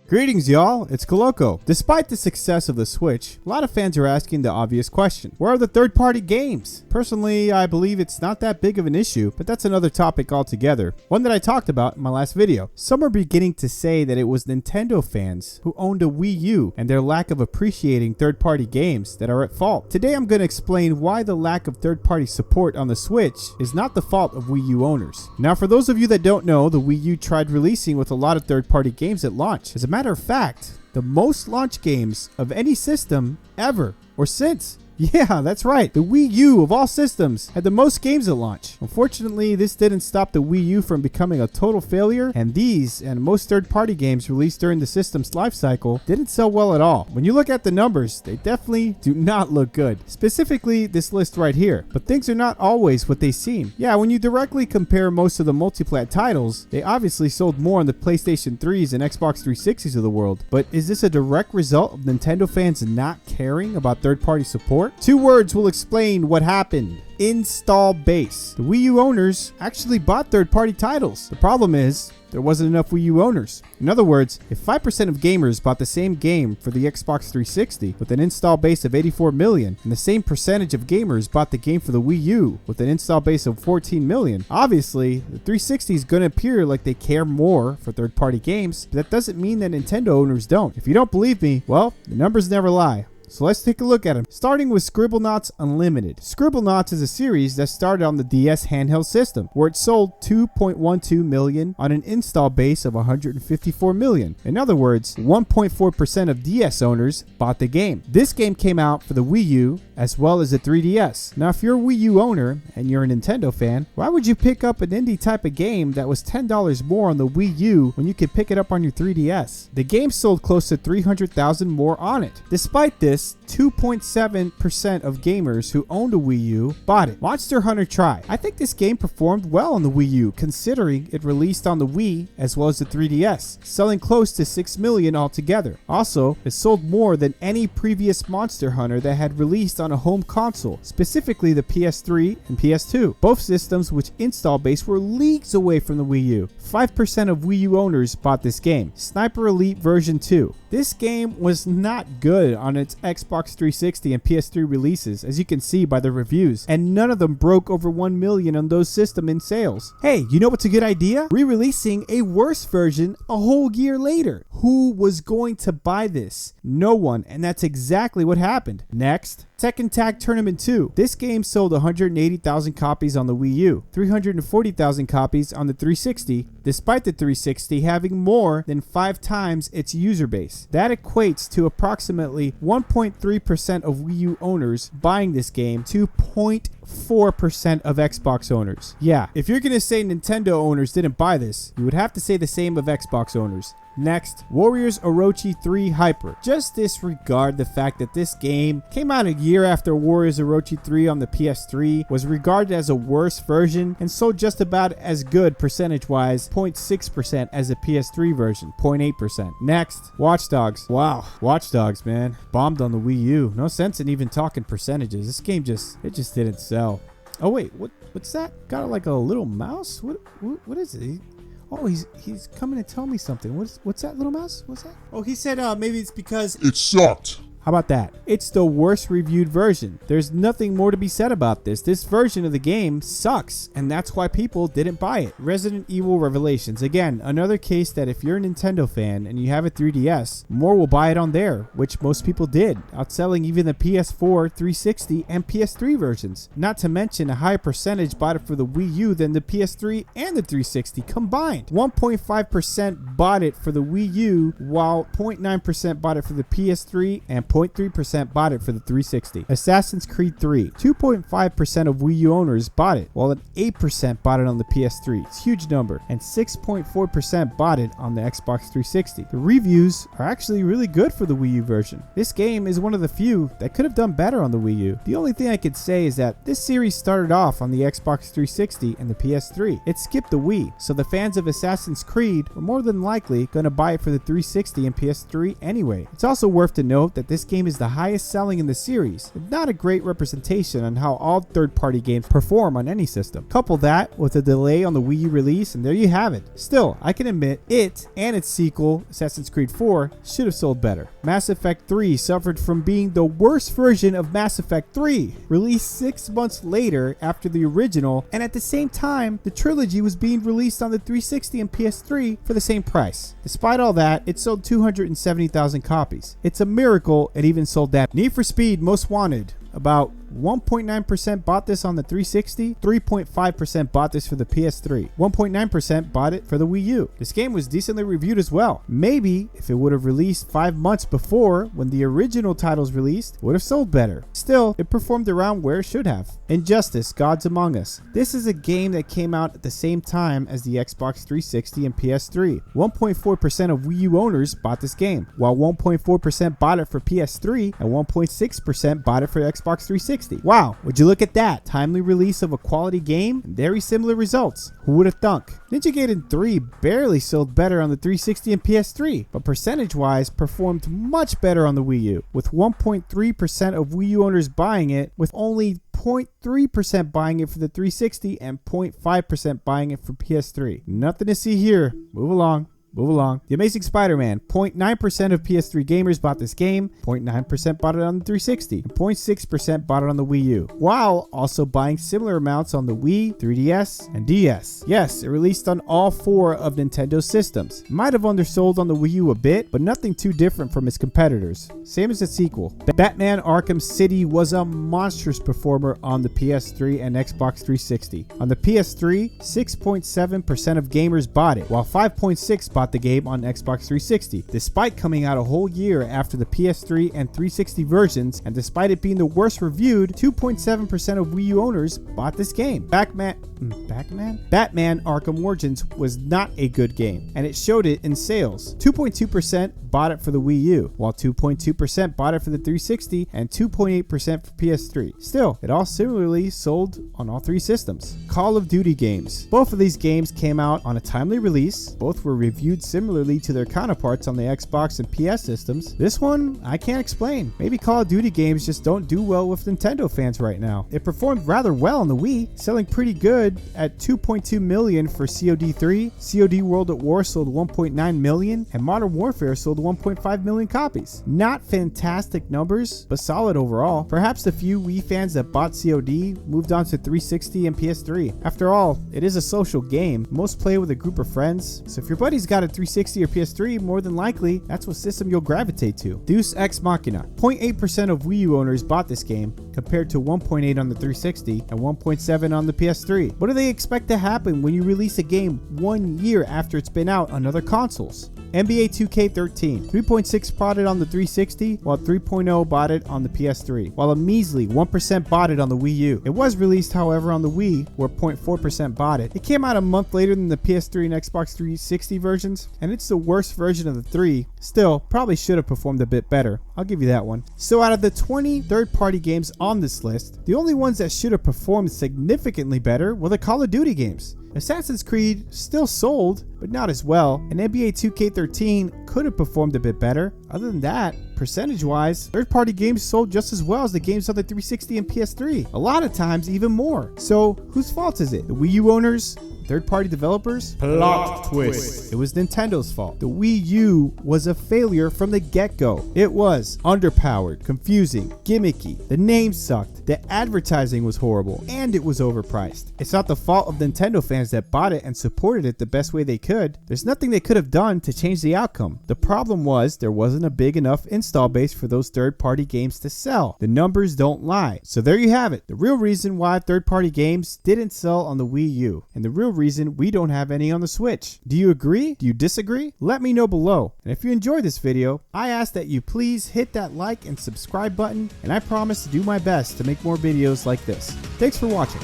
Greetings y'all, it's Coloco. Despite the success of the Switch, a lot of fans are asking the obvious question. Where are the third-party games? Personally, I believe it's not that big of an issue, but that's another topic altogether. One that I talked about in my last video. Some are beginning to say that it was Nintendo fans who owned a Wii U and their lack of appreciating third-party games that are at fault. Today I'm going to explain why the lack of third-party support on the Switch is not the fault of Wii U owners. Now for those of you that don't know, the Wii U tried releasing with a lot of third-party games at launch. As a matter of fact, the most launch games of any system ever or since. Yeah, that's right. The Wii U of all systems had the most games at launch. Unfortunately, this didn't stop the Wii U from becoming a total failure, and these and most third-party games released during the system's life cycle didn't sell well at all. When you look at the numbers, they definitely do not look good. Specifically, this list right here. But things are not always what they seem. Yeah, when you directly compare most of the multi-plat titles, they obviously sold more on the PlayStation 3s and Xbox 360s of the world. But is this a direct result of Nintendo fans not caring about third-party support? Two words will explain what happened. Install base. The Wii U owners actually bought third-party titles. The problem is, there wasn't enough Wii U owners. In other words, if 5% of gamers bought the same game for the Xbox 360 with an install base of 84 million, and the same percentage of gamers bought the game for the Wii U with an install base of 14 million, obviously, the 360 is going to appear like they care more for third-party games, but that doesn't mean that Nintendo owners don't. If you don't believe me, well, the numbers never lie. So let's take a look at them. Starting with Scribblenauts Unlimited. Scribblenauts is a series that started on the DS handheld system, where it sold 2.12 million on an install base of 154 million. In other words, 1.4% of DS owners bought the game. This game came out for the Wii U as well as the 3DS. Now, if you're a Wii U owner and you're a Nintendo fan, why would you pick up an indie type of game that was $10 more on the Wii U when you could pick it up on your 3DS? The game sold close to 300,000 more on it. Despite this, 2.7% of gamers who owned a Wii U bought it. Monster Hunter Tri. I think this game performed well on the Wii U, considering it released on the Wii as well as the 3DS, selling close to 6 million altogether. Also, it sold more than any previous Monster Hunter that had released on a home console, specifically the PS3 and PS2, both systems which install base were leagues away from the Wii U. 5% of Wii U owners bought this game. Sniper Elite version 2. This game was not good on its Xbox 360 and PS3 releases, as you can see by the reviews, and none of them broke over 1 million on those systems in sales. Hey, you know what's a good idea? Re-releasing a worse version a whole year later. Who was going to buy this? No one, and that's exactly what happened. Next, Tekken Tag Tournament 2. This game sold 180,000 copies on the Wii U, 340,000 copies on the 360, despite the 360 having more than 5 times its user base. That equates to approximately 1.3% of Wii U owners buying this game to 0.4% of Xbox owners. Yeah, if you're going to say Nintendo owners didn't buy this, you would have to say the same of Xbox owners. Next, Warriors Orochi 3 Hyper. Just disregard the fact that this game came out a year after Warriors Orochi 3 on the PS3, was regarded as a worse version, and sold just about as good percentage-wise, 0.6% as the PS3 version, 0.8%. Next, Watch Dogs. Wow, Watch Dogs, man. Bombed on the Wii U. No sense in even talking percentages. This game just didn't sell. Oh wait, what's that? Got like a little mouse? What is it? Oh, he's coming to tell me something. What's that, little mouse? What's that? Oh, he said maybe it's because it sucked. How about that? It's the worst reviewed version. There's nothing more to be said about this. This version of the game sucks, and that's why people didn't buy it. Resident Evil Revelations. Again, another case that if you're a Nintendo fan and you have a 3DS, more will buy it on there, which most people did, outselling even the PS4, 360, and PS3 versions. Not to mention a higher percentage bought it for the Wii U than the PS3 and the 360 combined. 1.5% bought it for the Wii U, while 0.9% bought it for the PS3 and 0.3% bought it for the 360. Assassin's Creed 3. 2.5% of Wii U owners bought it, while an 8% bought it on the PS3. It's a huge number. And 6.4% bought it on the Xbox 360. The reviews are actually really good for the Wii U version. This game is one of the few that could have done better on the Wii U. The only thing I could say is that this series started off on the Xbox 360 and the PS3. It skipped the Wii, so the fans of Assassin's Creed were more than likely going to buy it for the 360 and PS3 anyway. It's also worth to note that this this game is the highest selling in the series, and not a great representation on how all third-party games perform on any system. Couple that with a delay on the Wii U release, and there you have it. Still, I can admit it and its sequel, Assassin's Creed 4, should have sold better. Mass Effect 3 suffered from being the worst version of Mass Effect 3, released 6 months later after the original, and at the same time, the trilogy was being released on the 360 and PS3 for the same price. Despite all that, it sold 270,000 copies. It's a miracle it even sold that. Need for Speed Most Wanted. About 1.9% bought this on the 360, 3.5% bought this for the PS3, 1.9% bought it for the Wii U. This game was decently reviewed as well. Maybe if it would have released 5 months before when the original titles released, it would have sold better. Still, it performed around where it should have. Injustice: Gods Among Us. This is a game that came out at the same time as the Xbox 360 and PS3. 1.4% of Wii U owners bought this game, while 1.4% bought it for PS3 and 1.6% bought it for Xbox 360. Wow, would you look at that? Timely release of a quality game and very similar results. Who would have thunk? Ninja Gaiden 3 barely sold better on the 360 and PS3, but percentage-wise performed much better on the Wii U, with 1.3% of Wii U owners buying it, with only 0.3% buying it for the 360 and 0.5% buying it for PS3. Nothing to see here. Move along. The Amazing Spider-Man. 0.9% of PS3 gamers bought this game, 0.9% bought it on the 360, and 0.6% bought it on the Wii U, while also buying similar amounts on the Wii, 3DS, and DS. Yes, it released on all 4 of Nintendo's systems. Might have undersold on the Wii U a bit, but nothing too different from its competitors. Same as its sequel. Batman Arkham City was a monstrous performer on the PS3 and Xbox 360. On the PS3, 6.7% of gamers bought it, while 5.6% bought the game on Xbox 360, despite coming out a whole year after the PS3 and 360 versions, and despite it being the worst reviewed, 2.7% of Wii U owners bought this game. Batman Arkham Origins was not a good game, and it showed it in sales. 2.2% bought it for the Wii U, while 2.2% bought it for the 360 and 2.8% for PS3. Still, it all similarly sold on all 3 systems. Call of Duty games. Both of these games came out on a timely release. Both were reviewed similarly to their counterparts on the Xbox and PS systems. This one, I can't explain. Maybe Call of Duty games just don't do well with Nintendo fans right now. It performed rather well on the Wii, selling pretty good at 2.2 million for COD 3. COD World at War sold 1.9 million, and Modern Warfare sold 1.5 million copies. Not fantastic numbers, but solid overall. Perhaps the few Wii fans that bought COD moved on to 360 and PS3. After all, it is a social game. Most play with a group of friends, so if your buddy's got a 360 or PS3, more than likely, that's what system you'll gravitate to. Deus Ex Machina. 0.8% of Wii U owners bought this game, compared to 1.8% on the 360 and 1.7% on the PS3. What do they expect to happen when you release a game 1 year after it's been out on other consoles? NBA 2K13. 3.6% bought it on the 360, while 3.0% bought it on the PS3, while a measly 1% bought it on the Wii U. It was released, however, on the Wii, where 0.4% bought it. It came out a month later than the PS3 and Xbox 360 versions, and it's the worst version of the 3. Still, probably should have performed a bit better. I'll give you that one. So out of the 20 third-party games on this list, the only ones that should have performed significantly better were the Call of Duty games. Assassin's Creed still sold, but not as well, and NBA 2K13 could have performed a bit better. Other than that, percentage-wise, third-party games sold just as well as the games on the 360 and PS3. A lot of times, even more. So, whose fault is it? The Wii U owners? Third-party developers? Plot twist. It was Nintendo's fault. The Wii U was a failure from the get-go. It was underpowered, confusing, gimmicky. The name sucked. The advertising was horrible, and it was overpriced. It's not the fault of Nintendo fans that bought it and supported it the best way they could. There's nothing they could have done to change the outcome. The problem was there wasn't a big enough install base for those third-party games to sell. The numbers don't lie. So there you have it. The real reason why third-party games didn't sell on the Wii U, and the real reason we don't have any on the Switch. Do you agree? Do you disagree? Let me know below. And if you enjoyed this video, I ask that you please hit that like and subscribe button, and I promise to do my best to make more videos like this. Thanks for watching.